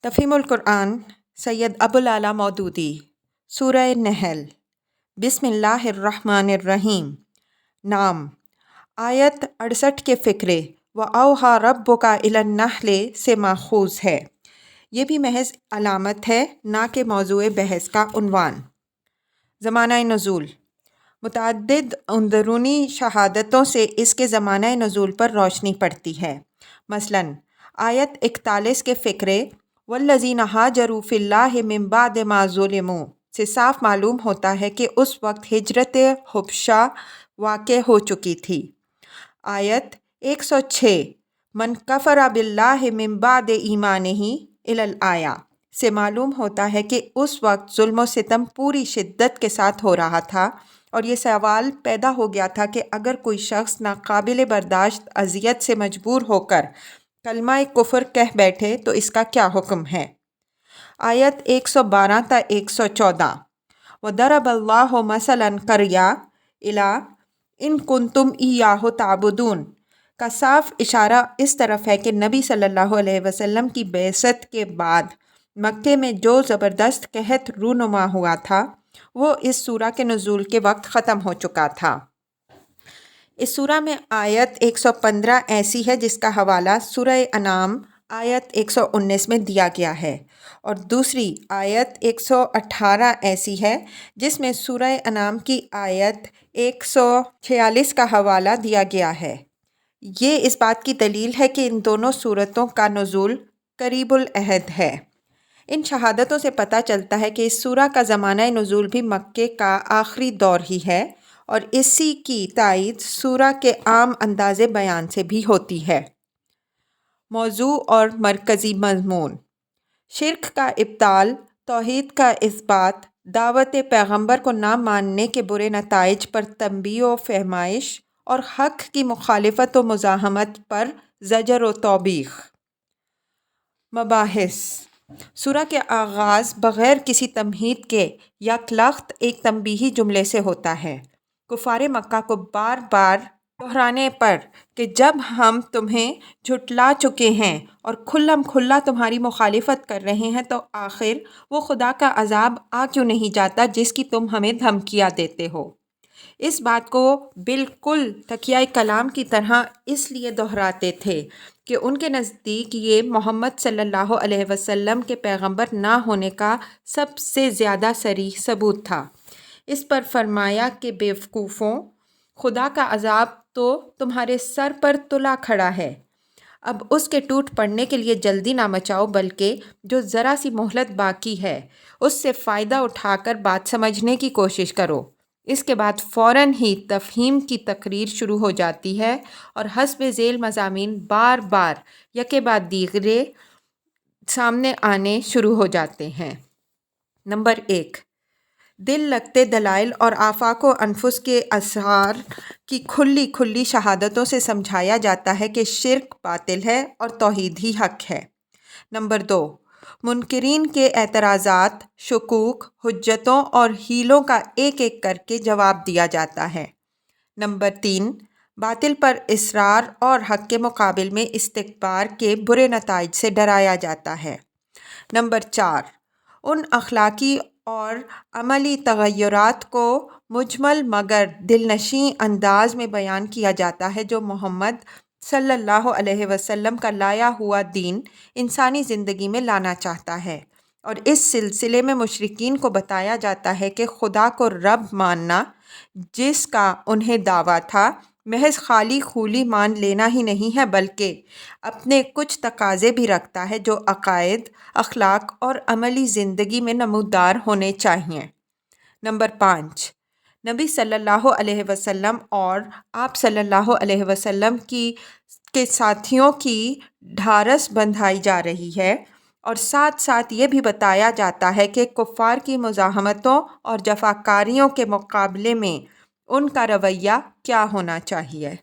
تفہیم القرآن سید ابوالعلا مودودی سورہ نحل بسم اللہ الرحمن الرحیم نام آیت 68 کے فقرے وَأَوْحَىٰ رَبُّكَ إِلَى النَّحْلِ سے ماخوذ ہے۔ یہ بھی محض علامت ہے نہ کہ موضوع بحث کا عنوان۔ زمانہ نزول متعدد اندرونی شہادتوں سے اس کے زمانہ نزول پر روشنی پڑتی ہے۔ مثلاً آیت 41 کے فقرے وَالَّذِينَ هَاجَرُوا فِي اللَّهِ مِن بَعْدِ مَا ظُلِمُوا سے صاف معلوم ہوتا ہے کہ اس وقت ہجرت حبشہ واقع ہو چکی تھی۔ آیت 106 من کفر باللہ من بعد ایمانہ الی الآیہ سے معلوم ہوتا ہے کہ اس وقت ظلم و ستم پوری شدت کے ساتھ ہو رہا تھا، اور یہ سوال پیدا ہو گیا تھا کہ اگر کوئی شخص ناقابل برداشت اذیت سے مجبور ہو کر کلمہ کفر کہہ بیٹھے تو اس کا کیا حکم ہے۔ آیت 112 تا 114 وَضَرَبَ اللَّهُ مَثَلًا قَرْيَةً إِن كُنتُمْ إِيَّاهُ تَعْبُدُونَ کا صاف اشارہ اس طرف ہے کہ نبی صلی اللہ علیہ وسلم کی بعثت کے بعد مکے میں جو زبردست قحط رونما ہوا تھا وہ اس سورہ کے نزول کے وقت ختم ہو چکا تھا۔ اس سورہ میں آیت 115 ایسی ہے جس کا حوالہ سورہ انعام آیت 119 میں دیا گیا ہے، اور دوسری آیت 118 ایسی ہے جس میں سورہ انعام کی آیت 146 کا حوالہ دیا گیا ہے۔ یہ اس بات کی دلیل ہے کہ ان دونوں سورتوں کا نزول قریب العہد ہے۔ ان شہادتوں سے پتہ چلتا ہے کہ اس سورہ کا زمانہ نزول بھی مکے کا آخری دور ہی ہے، اور اسی کی تائید سورہ کے عام انداز بیان سے بھی ہوتی ہے۔ موضوع اور مرکزی مضمون شرک کا ابطال، توحید کا اثبات، دعوت پیغمبر کو نہ ماننے کے برے نتائج پر تنبیہ و فہمائش، اور حق کی مخالفت و مزاحمت پر زجر و توبیخ۔ مباحث سورہ کے آغاز بغیر کسی تمہید کے یکلخت ایک تنبیہی جملے سے ہوتا ہے، کفار مکہ کو بار بار دہرانے پر کہ جب ہم تمہیں جھٹلا چکے ہیں اور کھلم کھلا تمہاری مخالفت کر رہے ہیں تو آخر وہ خدا کا عذاب آ کیوں نہیں جاتا جس کی تم ہمیں دھمکیاں دیتے ہو۔ اس بات کو بالکل تکیہ کلام کی طرح اس لیے دہراتے تھے کہ ان کے نزدیک یہ محمد صلی اللہ علیہ وسلم کے پیغمبر نہ ہونے کا سب سے زیادہ صریح ثبوت تھا۔ اس پر فرمایا کہ بیوقوفوں، خدا کا عذاب تو تمہارے سر پر تلا کھڑا ہے، اب اس کے ٹوٹ پڑنے کے لیے جلدی نہ مچاؤ، بلکہ جو ذرا سی مہلت باقی ہے اس سے فائدہ اٹھا کر بات سمجھنے کی کوشش کرو۔ اس کے بعد فوراً ہی تفہیم کی تقریر شروع ہو جاتی ہے، اور حسب ذیل مضامین بار بار یکے بعد دیگرے سامنے آنے شروع ہو جاتے ہیں۔ نمبر 1 دل لگتے دلائل اور آفاق و انفس کے اسرار کی کھلی کھلی شہادتوں سے سمجھایا جاتا ہے کہ شرک باطل ہے اور توحید ہی حق ہے۔ نمبر 2 منکرین کے اعتراضات، شکوک، حجتوں اور حیلوں کا ایک ایک کر کے جواب دیا جاتا ہے۔ نمبر 3 باطل پر اصرار اور حق کے مقابل میں استکبار کے برے نتائج سے ڈرایا جاتا ہے۔ نمبر 4 ان اخلاقی اور عملی تغیرات کو مجمل مگر دلنشیں انداز میں بیان کیا جاتا ہے جو محمد صلی اللہ علیہ وسلم کا لایا ہوا دین انسانی زندگی میں لانا چاہتا ہے، اور اس سلسلے میں مشرکین کو بتایا جاتا ہے کہ خدا کو رب ماننا جس کا انہیں دعویٰ تھا محض خالی خولی مان لینا ہی نہیں ہے، بلکہ اپنے کچھ تقاضے بھی رکھتا ہے جو عقائد، اخلاق اور عملی زندگی میں نمودار ہونے چاہئیں۔ نمبر 5 نبی صلی اللہ علیہ وسلم اور آپ صلی اللہ علیہ وسلم کے ساتھیوں کی ڈھارس بندھائی جا رہی ہے، اور ساتھ ساتھ یہ بھی بتایا جاتا ہے کہ کفار کی مزاحمتوں اور جفاکاریوں کے مقابلے میں ان کا رویہ کیا ہونا چاہیے۔